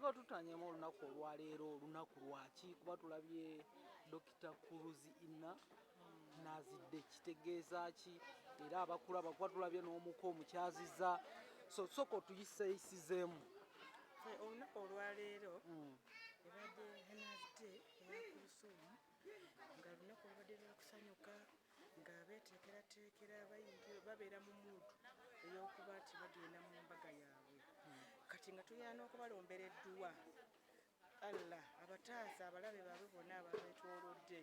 twagala tutanyemu olunaku olwaleero olunaku lwaki kuba tulabye Dr. Kuruzi-Inna nazidde kitegeeza ki era abakulaba kuba tulabye n'omuko omukyazizza soko tuyiseyisizeemu olunaku olwaleero ebadde henazide eyakulusoomu nga lunaku olubadde lwakusanyuka nga beeteekerateekera babeera mu muudu ey'okuba nti bagenda mu mbaga yaabwe kati nga tuyina n'okubalombera edduwa Allah abataasa abalabe baabwe bonna ababeetoolodde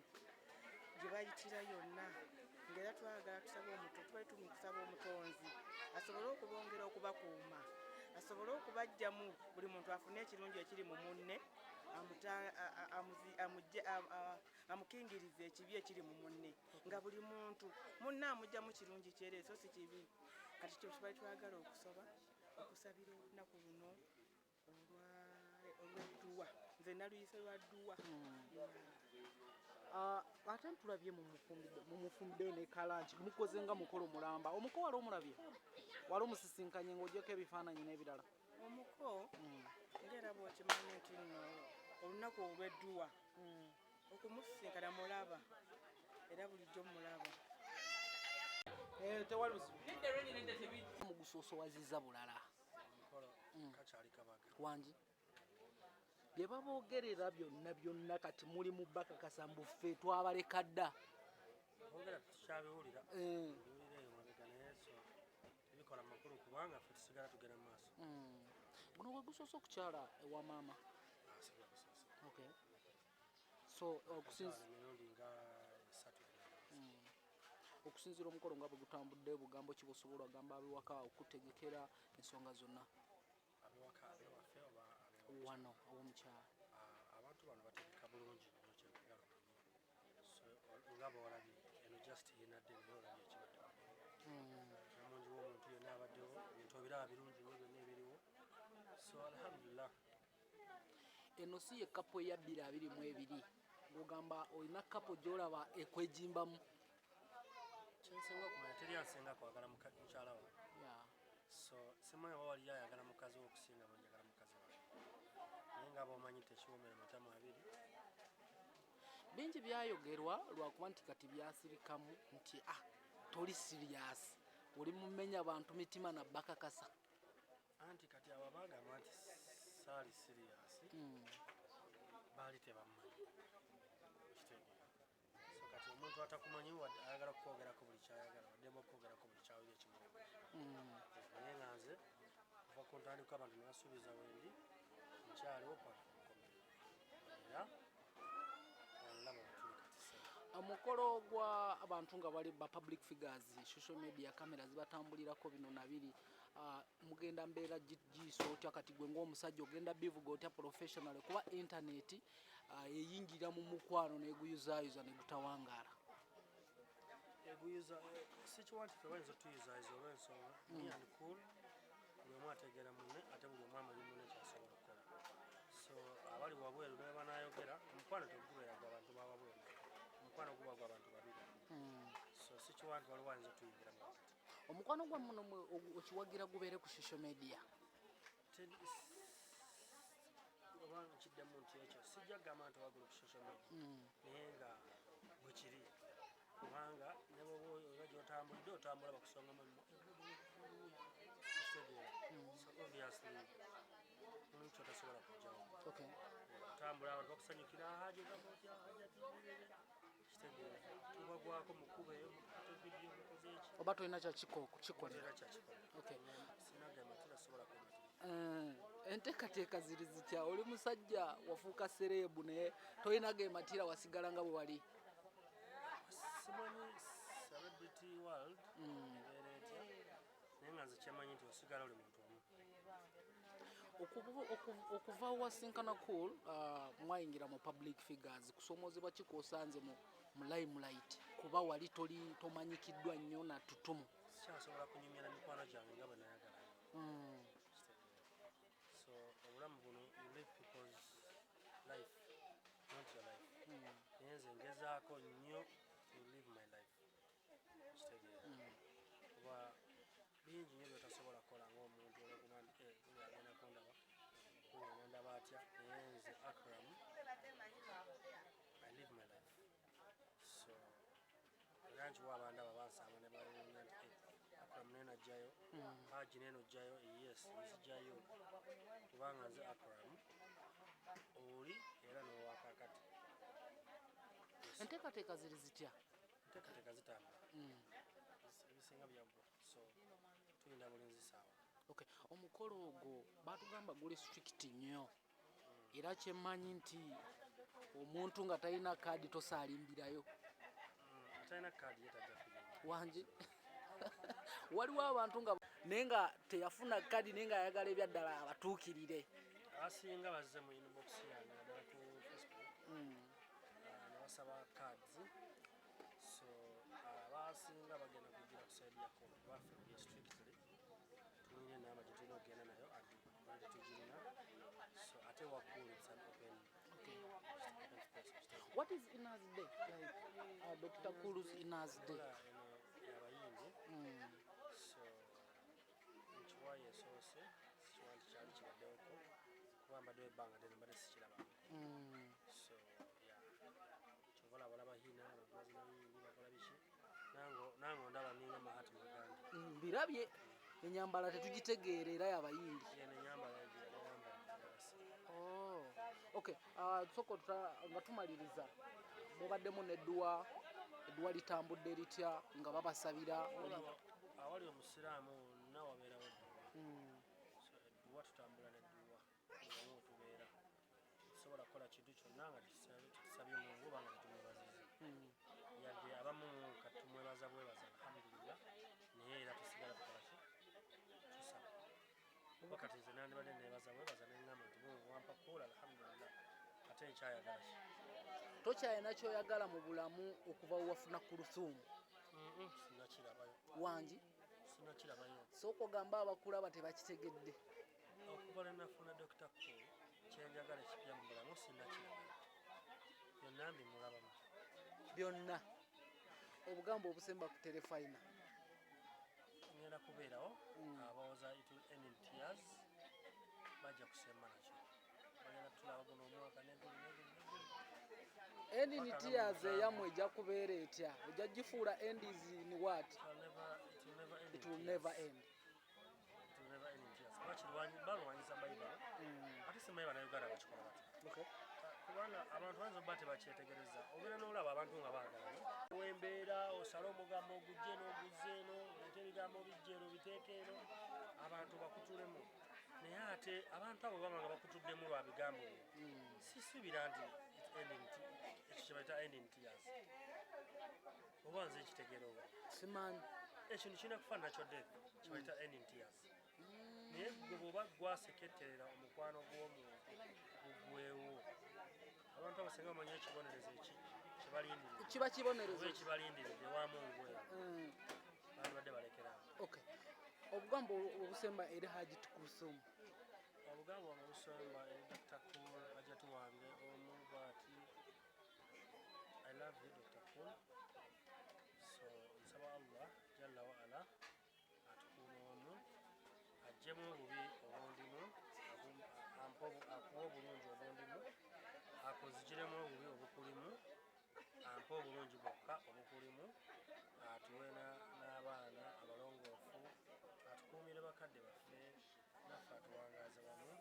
gye bayitira yonna ng'era twagala tubali tumukisaba omutonzi asobole okubongera okubakuuma asobole okubajjamu buli muntu afune ekirungi ekiri mu munne amukingirize ekibi ekiri mu munne nga buli muntu munne amugjamu kirungi kyereeso si kibi kati kyo tubali twagala okusabira olunaku luno olw'edduwa nze naluyise lwa dduwa ate ntulabye mu mufumbiddeyo ne kalanki mukoze nga mukolo mulamba omuko wali omulabye wali omusisinkanye ng'ogyeko ebifaananyi n'ebirala omuko ng'era bw'okimanyi nti nno olunaku olw'edduwa okumusisinkana mulaba era bulijjo mulaba tewali mugusoosoowazizza bulala wangi bye baboogerera byonna kati muli mu bakakasa mbuffe twabaleka dda boogera tukyabiwulira ebikola makulu kubanga ffe tusigala tugenda mu maaso guno gwe gusoose okukyala ewa maama so emirundi nga 3 okusinziira omukolo nga bwe gutambudde bugambo ki bwosobola agamba abewaka okutegekera ensonga zonna abewaffe oba wano aw'omukyala abantu bano bategeka bulungi nnyo kyekigalo nga bwolabye eno just yenadde naye olabye ekibadde omungi w'omuntu yenna abaddewo ebintu ebiraba birungi nyo byonna ebiriwo so alhamdulillah eno si ye kapo eya 2022 ng'ogamba olina kapo gy'olaba ekwejimbamu kyensinga okumanya teri ansinga kwagala mukyala we so simanyi oba waliyo ayagala mukazi we okusinga bwenjagala mukazi we naye nga bwomanyi tekiwoomera matama abiri bingi byayogerwa lwakuba nti kati byasirikamu nti toli siriyasi oli mumenya bantu mitima nabbakakasa anti kati abo bagamba nti saali siriyasi baali tebamanyi kitegeera so kati omuntu atakumanyi ayagala okwogerako buli kyayagala waddemu okwogerako buli kyawulira ekimuwa naye nga nze kuva ku ntandikwa abantu nebasuubiza wendi nkyaliwo paka nkomere era wanlaba batuli kati omukolo gwa abantu nga bali ba public figures social media kamera zibatambulirako bino nabiri mugenda mbeera giiso otya kati gwe ng'omusajja ogenda bivuga otya professional kuba internet eyingira mu mukwano neguyuzayuza negutawangaala eguyuza sikiwanti fe bayinza otuyuzaayiza olw'ensonga me and cool buli omu ategeera munne ate buli omu amanyi munne kyasobola okukola so abali wabweru ne banayogera omukwano tegubeera gwa bantu bawabweru omukwano guba gwa bantu babiri so sikiwanti waliwo ayinza otuyingira mu wakati omukwano gwa muno okiwagira gubeere ku social media oba nkiddemu nti ekyo sijja kugamba nti wagula ku social media naye nga bwe kiri kubanga ne bwoba oba gy'otambulidde otambula bakusongamu kitegeera so obviously mulimu kyotasobola kujjawo otambula abantu bakusanyukira gyogamba otya kitegeera tubagwako mukubeeyo mukate vidiyo mukoze eki oba tolina kyakikolera sinagamba tulasobola kwemati enteekateeka ziri zitya oli musajja wafuuka sereebu naye tolina gematira wasigala nga bwe wali simanyi celebrity world ebeera etya naye nga nze kyemanyi nti osigala oli muntu omu okuva wasinkana cool mwayingira mu public figures kusoomozebwa ki kwosanze mu limelight kuba wali tomanyikiddwa nnyo natutumu sikyasobola kunyumira mikwano gyange nga bwe nayagala so obulamu buno you live people's life not your life naye nze ngezaako nnyo to live my life kitegeera kuba bingi nnyo byotasobola kukola ng'omuntu olwokuba nti agenda kundaba ndaba atya anti wa abandi ababansaba ne balunga nti Akram nena ajjayo haji neno ajjayo yes nzijjayo kubanga nze Akram oli era n'owakakati enteekateeka ziri zitya enteekateeka zitambula ebisinga byaggwa so tulinda bulinzi saawa. Okay, omukolo ogwo batugamba guli strict nnyo era kyemmanyi nti omuntu nga talina kaadi tosaalimbirayo atalina kaadi yetajja kuyingira wangi waliwo abantu nga naye nga teyafuna kaadi naye nga ayagala ebyaddala abatuukirire abasinga bazze mu inbox yange naddala ku Facebook ne basaba cards so abasinga bagenda kugira ku side ya kono baffe bye strictly tulina enamba gye tulina okugenda nayo adi tugirina so ate waggulu it's an open space. What is Inaz Day? Like Dr. Kulu's Inaz Day. Yabayimbi so nkiwayo esoose sikiwanti kyali kibaddewoko kuba mbaddewo ebbanga ddene mbadde sikirabako so kyova olabalaba hina abantu bazina biyimbi bakola biki nange ondaba ninga Mahatma Gandhi Mbirabye enyambala tetugitegeera era yabayimbi yeno enyambala yayambala. Oh, okay. Soko nga tumaliriza mubaddemu n'edduwa litambudde litya nga babasabira awali omusiraamu wonna wabeerawo edduwa so edduwa tutambula n'edduwa ngamu otubeera tusobola kukola kintu kyonna nga tutusabye Mungu banga tetumwebaziza yadde abamu katumwebaza bwebaza alhamdulillah naye era tusigala tukola ki tusaba kuba kati nze nandibadde neebaza bwebaza neŋŋamba nti Mungu wampa kuula alhamdulillah ate nkyayagala ki tokyalina kyoyagala mu bulamu okuva wewafuna ku lusuumu sinakirabayo wangi sinakirabayo sooka ogamba abakulaba tebakitegedde okuva lwe nafuna Dr. Cool kyenjagala ekipya mu bulamu sinakirabayo byonna mbimulabamu byonna obugambo obusemba ku terefayina ngenda kubeerawo abawooza it will end in tears bajja kusemba nakyo bagenda tulaba guno omwaka ending tears eyamwe ejja kubeera etya ojja gifuula endies in what it will never end balwanyisa bayibalo ate simanyi bannayuganda bakikola bati kubanga abantu bayinza obba tebakyetegereza obeera n'olaba abantu nga baagalana wembeera osale omugambo ogujja eno oguzza eno ete ebigambo bijja eno biteeka eno abantu bakutulemu naye ate abantu abo baba nga bakutuddemu lwa bigambo sisuubira nti ekyo kyebayita ending tears oba nze ekitegeera oba simanyi ekintu kirina kufa nakyo death kyebayita ending tears naye gwe bw'oba gwaseketterera omukwano gw'omuntu gugwewo abantu abasinga bamanyi ekibonerezo kyebalindiridde kiba kibonerezo oba ekibalindiridde wa Mungu eyo balibadde balekerawo. Okay, obugambo obusemba eri Haji Kulsum obugambo obusemba eri Dr. Cool Hajjatu wange omu bw'ati I love you Dr. Cool so nsaba Allah jalla wa ala atukuuma omu aggyemu obubi obundimu akuwa obulungi obundimu akuzigiremu obubi obukulimu ampa obulungi bwokka obukulimu atuwe n'abaana abalongoofu atukuumire bakadde baffe naffe atuwangaaze wamu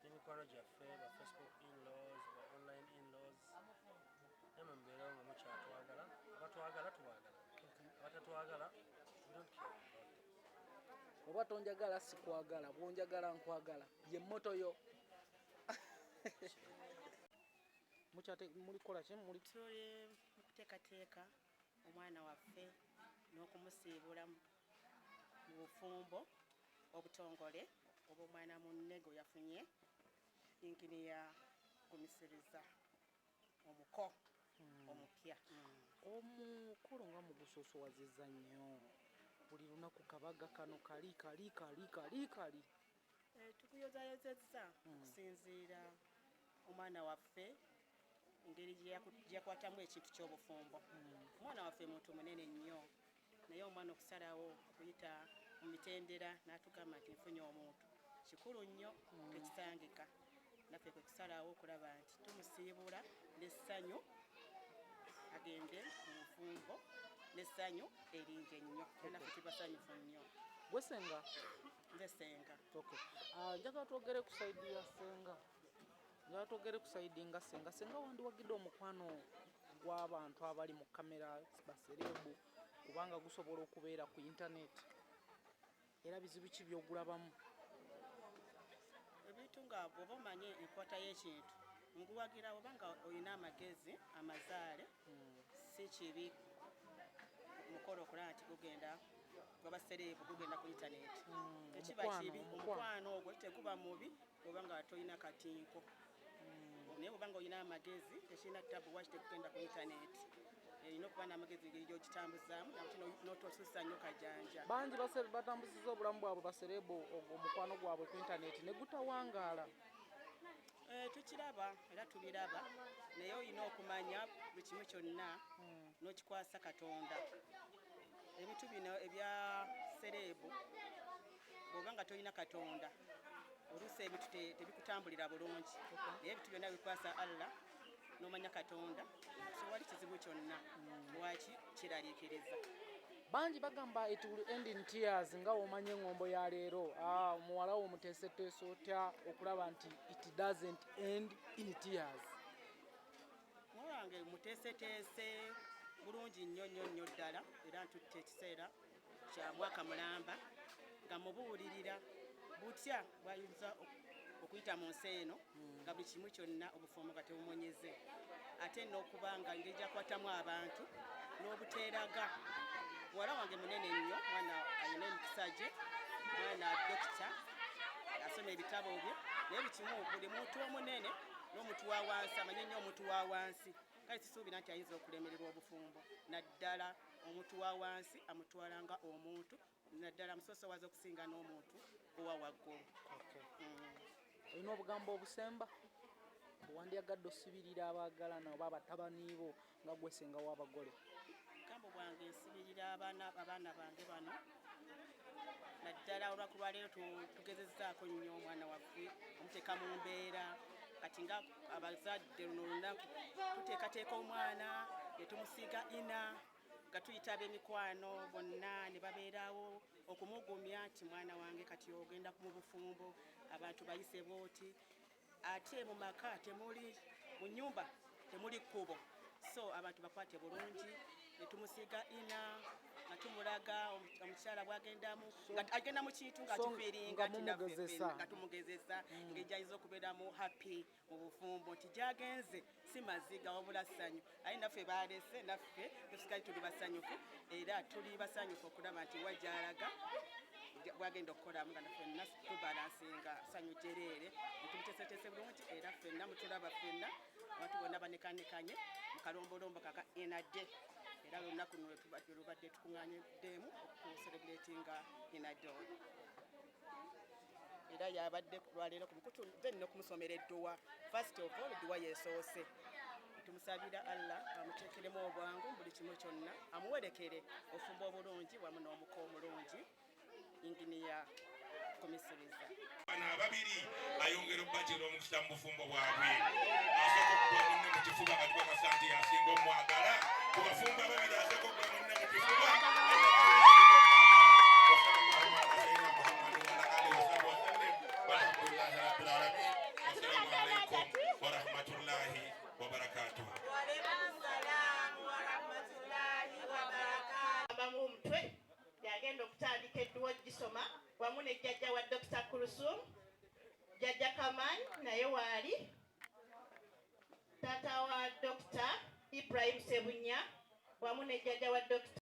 n'emikwano gyaffe ba Facebook in-laws ba online in-laws nemwe mubeerewo nga mukyatwagala abatwagala tubaagala abatatwagala we don't care about them. oba tonjagala sikwagala bwonjagala nkwagala ye mmoto yo mulikola ki tuli mu kuteekateeka omwana waffe n'okumusiibula mu bufumbo obutongole obw'omwana munne gwe yafunye inkiniya kumisiriza omuko omupya omukulu nga mugusoosowaziza nnyo buli lunaku kabaga kano kali tukuyozayozezza okusinziira omwana waffe engeri gyeyakwatamu ekintu ky'obufumbo omwana waffe muntu munene nnyo naye omwana okusalawo okuyita mu mitendera n'atugamba nti nfunye omuntu kikulu nnyo tekisangika naffe kwe kusalawo okulaba nti tumusiibula n'essanyu agende mu bufumbo n'essanyu eringi ennyo naffe tubasanyufu nnyo. Gwe senga? Nze senga. Okay. Njagala twogere ku saidi ya senga. Njagala twogere ku saidi nga senga. Senga wandiwagidde omukwano gw'abantu abali mu kamera baserebu kubanga gusobola okubeera ku internet. Era bizibu ki by'ogulabamu? Ebintu nga bw'oba omanyi enkwata y'ekintu nkuwagira obanga olina amagezi amazaale si kibi mukolo okulaba nti gugenda gwabasereebu gugenda ku intaneti ekiba kibi omukwano ogwo teguba mubi obanga tolina katinko naye obanga olina amagezi tekirina tabu waki tekugenda ku intaneti erina okuba n'amagezi engeri gy'okitambuzaamu n'otosusa nnyo kajanja. Bangi batambuziza obulamu bwabwe basereebu omukwano gwabwe ku intaneti ne gutawangaala. Tukiraba era tubiraba naye olina okumanya buli kimu kyonna n'okikwasa Katonda. Ebintu bino ebya sereebu bw'oba nga tolina Katonda oluusi ebintu tebikutambulira bulungi naye ebintu byonna bikwasa Allah n'omanya Katonda tewali kizibu kyonna lwaki kiraliikiriza. Bangi bagamba it will end in tears nga omanye engombo ya leero omuwala wo muteeseteese otya okulaba nti it doesn't end in tears? Muwange muteeseteese bulungi nnyo ddala era ntutte ekiseera kya mwaka mulamba nga mubuulirira butya bwayinza okuyita mu nsi eno nga buli kimu kyonna obufumbo nga tebumonyeze ate n'okuba nga engeri gyakwatamu abantu n'obuteeraga. Muwala wange munene nnyo mwana ayina emikisa gye mwana dokita asoma ebitabo bye naye bikimu buli muntu omunene n'omuntu wa wansi amanye nnyo omuntu wa wansi kale sisuubira nti ayinza okulemererwa obufumbo naddala omuntu wa wansi amutwala nga omuntu naddala amusoosowaza okusinga n'omuntu owa waggulu. Olina obugambo obusemba wandyagadde osibirira abaagalana oba abatabani bo nga gwe senga w'abagole? Obugambo bwange nsibirira abaana bange bano naddala olunaku lwaleero tugezezzaako nnyo omwana waffe omuteeka mu mbeera kati nga abazadde luno olunaku tuteekateeka omwana ne tumusiiga ina nga tuyita ab'emikwano bonna ne babeerawo okumugumya nti mwana wange kati ogenda mu bufumbo abantu bayise booti ate mu maka temuli mu nnyumba temuli kkubo so abantu bakwate bulungi ne tumusiiga ina nga tumulaga omukyala bwagendamu nga agenda mu kintu nga tufiiringa nga tumugezesa ngeri gy'ayinza okubeeramu happy mu bufumbo nti gyagenze si maziga wabula ssanyu aye naffe baalese naffe tusigali tuli basanyufu era tuli basanyufu okulaba nti wajjalaga bwagenda okukolamu nga naffe tubalansinga ssanyu jereere netumuteeseteese bulungi era ffenna mutulaba ffenna abantu bonna banekanekanye mu kalombolombo kaka enadde era olunaku lubadde tukuŋŋaanyiddemu okuserebuleetinga enadde era yabadde lwaleero ku mukutu then n'okumusomera edduwa first of all edduwa yeesoose tumusabira Allah amuteekeremu obwangu buli kimu kyonna amuwerekere ofumba obulungi wamu n'omuko omulungi inginiya komisiriza bana babiri ayongera obbajira omukisa mu bufumbo bwabwe asooka okuba munne mu kifuba nga tuba kasanti yasinga omwagala ku bafumba babiri asooka okuba munne mu kifuba okutandika edduwa gisoma wamu ne jjajja wa Dr. Kurusum jjajja Kamani naye waali taata wa Dr. Ibrahim Sebunya wamu ne jjajja wa Dr.